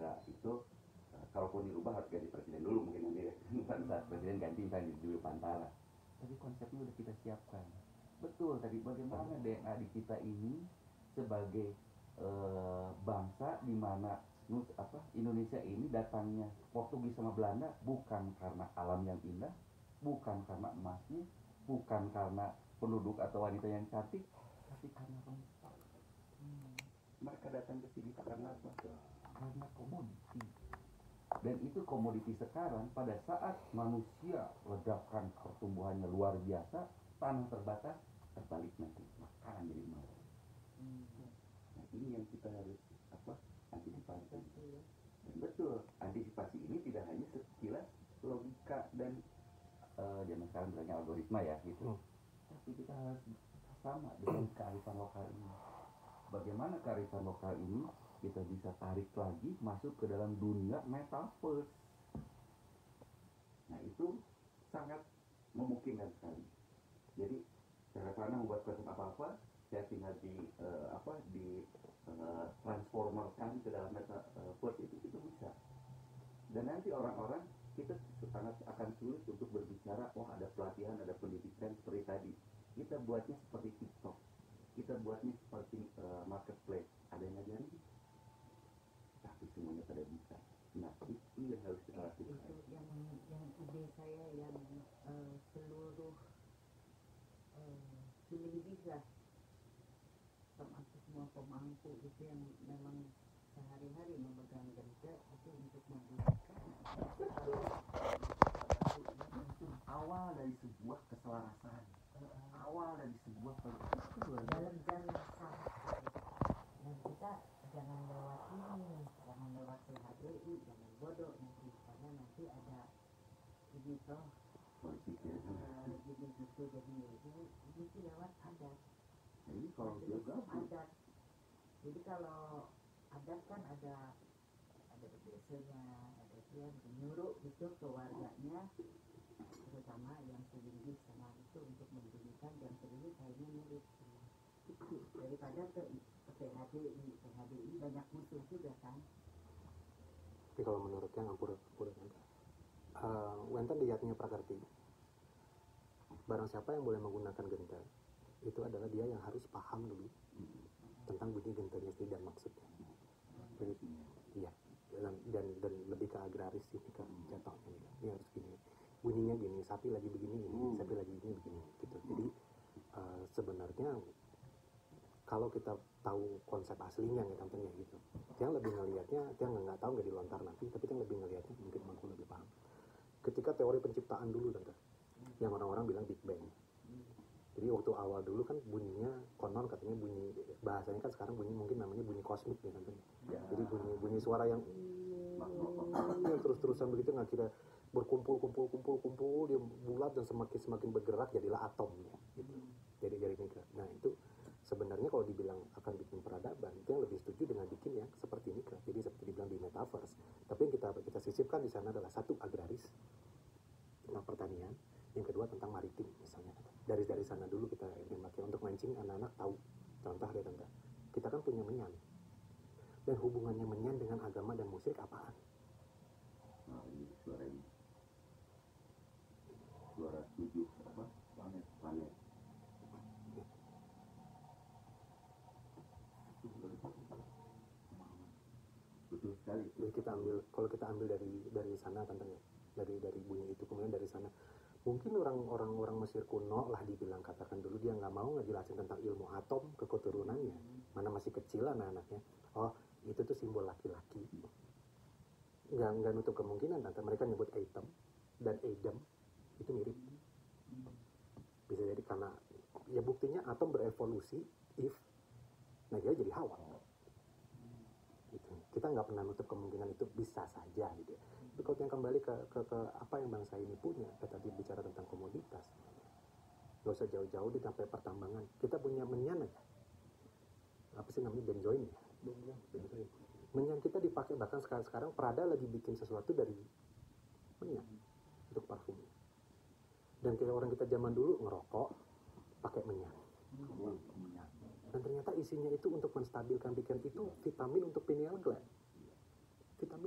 Gerindra itu kalaupun dirubah harus ganti presiden dulu mungkin nanti ya. Bukan saat presiden ganti misalnya dulu Pantara. Tapi konsepnya udah kita siapkan. Betul tadi bagaimana DNA di kita ini sebagai bangsa di mana Indonesia ini datangnya Portugis sama Belanda bukan karena alam yang indah, bukan karena emasnya, bukan karena penduduk atau wanita yang cantik, tapi karena rempah. Mereka datang ke sini karena apa? Karena komoditi. Dan itu komoditi sekarang pada saat manusia ledakan pertumbuhannya luar biasa, tanah terbatas, terbalik nanti makanan jadi emas. Nah ini yang kita harus antisipasi. Dan betul, antisipasi ini tidak hanya sekilas logika dan zaman sekarang bilangnya algoritma ya gitu. Tapi kita harus sama dengan kearifan lokal ini. Bagaimana kearifan lokal ini kita bisa tarik lagi masuk ke dalam dunia metaverse. Nah itu sangat memungkinkan sekali. Jadi cara sana membuat konsep apa-apa, saya tinggal transformerkan ke dalam metaverse itu bisa. Dan nanti orang-orang kita sangat akan sulit untuk berbicara, ada pelatihan, ada pendidikan seperti tadi. Kita buatnya seperti TikTok, kita buatnya seperti marketplace, ada yang ngajarin, tapi semuanya pada bisa. Nah itu yang harus kita lakukan. Itu yang ide saya yang seluruh bisa termasuk semua pemangku itu yang memang sehari-hari memegang ganja itu untuk menggunakan awal dari sebuah keselarasan, awal dari sebuah dalam jalur salah. Dan kita jangan lewat ini, jangan lewat PHBI, jangan bodoh nanti karena nanti ada ini toh jadi gitu jadi ini sih lewat adat. Ini kalau juga adat. Jadi kalau adat kan ada biasanya ada yang menyuruh itu ke warganya terutama yang selingkuh sama itu untuk membunyikan yang selingkuh kayaknya mirip daripada ke PHBI banyak musuh juga kan. Tapi kalau menurutnya ngampur Wenten lihatnya prakerti, barang siapa yang boleh menggunakan genta itu adalah dia yang harus paham dulu tentang bunyi gentanya sendiri dan maksudnya. Jadi iya, dan lebih ke agraris sih kan jatuhnya. Ini harus gini, bunyinya gini, sapi lagi begini, sapi lagi begini gitu. Jadi sebenarnya kalau kita tahu konsep aslinya ya tampaknya gitu, yang lebih ngelihatnya, yang nggak tahu nggak dilontar nanti, tapi yang lebih ngelihatnya mungkin mampu lebih paham. Ketika teori penciptaan dulu tante, yang orang-orang bilang Big Bang. Jadi waktu awal dulu kan bunyinya konon katanya bunyi bahasanya kan sekarang bunyi mungkin namanya bunyi kosmik ya tante. Jadi bunyi suara yang terus-terusan begitu nggak kira berkumpul dia bulat dan semakin bergerak jadilah atom ya gitu. Jadi mikro. Nah itu sebenarnya kalau dibilang akan bikin peradaban itu yang lebih setuju dengan bikin yang seperti ini kan. Jadi seperti dibilang di metaverse. Tapi yang kita sisipkan di sana adalah satu agraris tentang pertanian, yang kedua tentang maritim misalnya. Dari sana dulu kita ingin pakai untuk mancing anak-anak tahu. Contoh deh tante, kita kan punya menyan. Dan hubungannya menyan dengan agama dan musik apaan? Nah ini suara 7 apa? Planet. Betul sekali. Jadi kalau kita ambil dari sana tentangnya, dari bunyi itu kemudian dari sana. Mungkin orang Mesir kuno lah dibilang katakan dulu dia nggak mau ngejelasin tentang ilmu atom ke keturunannya, mana masih kecil anak-anaknya. Oh itu tuh simbol laki-laki. Nggak nutup kemungkinan tante mereka nyebut atom dan Adam itu mirip. Bisa jadi karena ya buktinya atom berevolusi nah dia jadi Hawa. Gitu. Kita nggak pernah nutup kemungkinan itu bisa saja gitu. Tapi kalau yang kembali ke apa yang bangsa ini punya, tadi bicara tentang komoditas, nggak usah jauh-jauh di sampai pertambangan. Kita punya menyan aja. Apa sih namanya benzoin ya? Benzoin. Menyan kita dipakai bahkan sekarang Prada lagi bikin sesuatu dari menyan untuk parfum. Dan orang kita zaman dulu ngerokok pakai menyan. Dan ternyata isinya itu untuk menstabilkan pikiran itu vitamin untuk pineal gland. Vitamin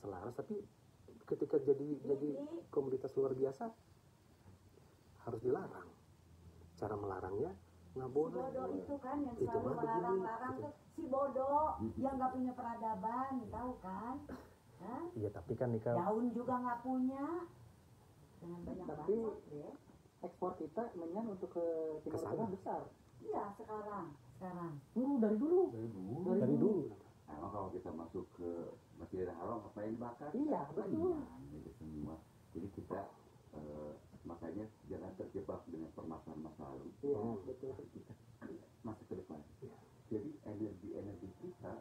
selaras, tapi ketika jadi komoditas luar biasa harus dilarang. Cara melarangnya nggak Si boleh. bodoh itu kan yang Itu selalu mah begini, melarang-larang gitu. tuh si bodoh yang nggak punya peradaban, tahu kan? Hah? Iya, tapi kan Nika, Daun juga nggak punya. Dengan banyak Tapi banget ya. ekspor kita menyan untuk ke Timur Kesana. Tengah besar. Iya sekarang. Dari dulu. dari dulu. Emang kalau kita masuk ke Masjidil Haram apa yang dibakar? Iya, betul. Itu semua. Jadi kita makanya jangan terjebak dengan permasalahan masa lalu. Iya, betul. Kita masa ke depan. Jadi energi kita